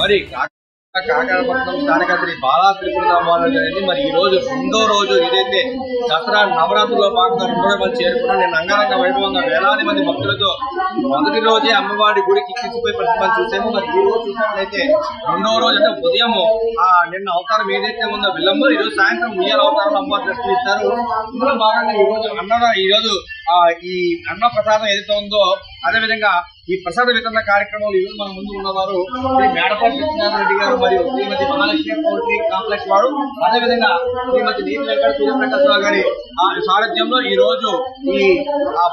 మరి కాకరపట్నం స్థానిక శ్రీ బాలా త్రిపుర అమ్మవారు జరిగింది. మరి ఈ రోజు రెండో రోజు ఏదైతే దసరా నవరాత్రుల్లో భాగంగా రెండో మంది చేరుకున్నాం. నేను అంగరంగ వైభవంగా వేలాది మంది భక్తులతో మొదటి రోజే అమ్మవారి గుడికి ఎక్కించిపోయి ప్రతిమను చూసాము. మరి ఈ రోజు చూసినట్లయితే రెండో రోజు అంటే ఉదయం నిన్న అవతారం ఏదైతే ఉందో విల్లంబు, ఈ రోజు సాయంత్రం ఉయ్యాల అవతారంలో అమ్మవారు దర్శనమిస్తారు. ఇందులో భాగంగా ఈ రోజు ఈ అన్న ప్రసాదం ఏదైతే ఉందో అదేవిధంగా ఈ ప్రసాద వితరణ కార్యక్రమంలో ఈరోజు మన ముందు ఉన్నవారు శ్రీ మేడపాటి సత్యనారాయణ రెడ్డి గారు మరియు శ్రీమతి మహాలక్ష్మి పౌల్ట్రీ కాంప్లెక్స్ వారు, అదేవిధంగా శ్రీమతి నీతి వెంకట సూర్యప్రకాశరావు గారి సారథ్యంలో ఈ రోజు ఈ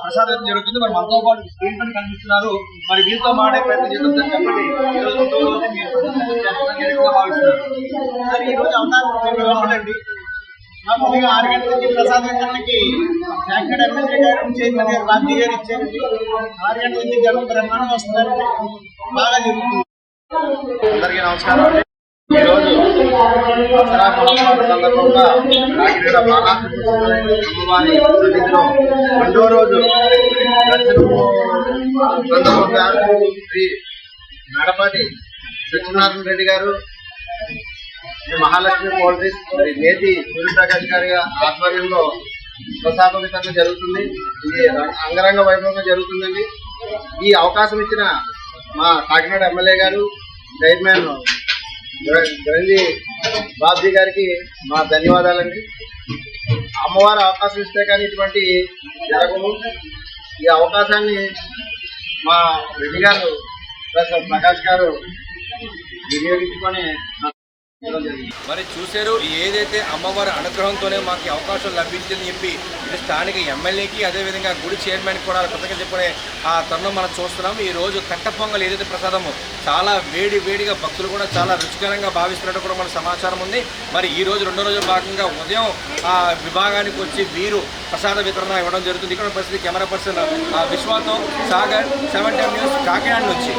ప్రసాద వితరణ జరుగుతుంది. మరి మనతో పాటు స్క్రీన్ పైన కనిపిస్తున్నారు. మరి వీరితో మాడే ప్రయత్నం చేస్తుందని చెప్పండి. ఈ రోజు అవతారం మామూలుగా 6 గంటల నుంచి ప్రసాద వితరణకి కాకినాడ ఎమ్మెల్యే గారు చైర్మన్ గారు బాబ్జీ గారు ఇచ్చారు. 6 గంటల నుంచి జనం బ్రహ్మాండం వస్తున్నారు, బాగా జరుగుతుంది. అందరికీ నమస్కారం అండి. ఈరోజు దసరా మహోత్సవం సందర్భంగా కాకినాడ బాలా అమ్మవారి సన్నిధిలో రెండో రోజు దర్శనము సందర్భంగా శ్రీ మేడపాటి సత్యనారాయణ రెడ్డి గారు, మహాలక్ష్మి పౌల్ట్రీస్, నేతి సూర్యప్రకాష్ గారి ఆధ్వర్యంలో ప్రసాద వితరణ జరుగుతుంది. ఇది అంగరంగ వైభవంగా జరుగుతుందండి. ఈ అవకాశం ఇచ్చిన మా కాకినాడ ఎమ్మెల్యే గారు, చైర్మన్ గంజి బాబ్జీ గారికి మా ధన్యవాదాలండి. అమ్మవారు అవకాశం ఇస్తే కానీ ఇటువంటి జరగము. ఈ అవకాశాన్ని మా రెడ్డి గారు ప్రకాష్ గారు వినియోగించుకొని మరి చూశారు. ఏదైతే అమ్మవారి అనుగ్రహంతోనే మాకు అవకాశం లభించిందని చెప్పి ఇటు స్థానిక ఎమ్మెల్యేకి అదేవిధంగా గుడి చైర్మన్ కూడా కృతజ్ఞత చెప్పుకునే ఆ తరుణం మనం చూస్తున్నాం. ఈ రోజు కట్ట పొంగల్ ఏదైతే ప్రసాదము చాలా వేడిగా భక్తులు కూడా చాలా రుచికరంగా భావిస్తున్నట్టు కూడా మన సమాచారం ఉంది. మరి ఈ రోజు రెండో రోజు భాగంగా ఉదయం ఆ విభాగానికి వచ్చి వీరు ప్రసాద వితరణ ఇవ్వడం జరుగుతుంది. ఇక్కడ పరిస్థితి కెమెరా పర్సన్ విశ్వాసం సాగర్ 7 న్యూస్ కాకినాడ నుంచి.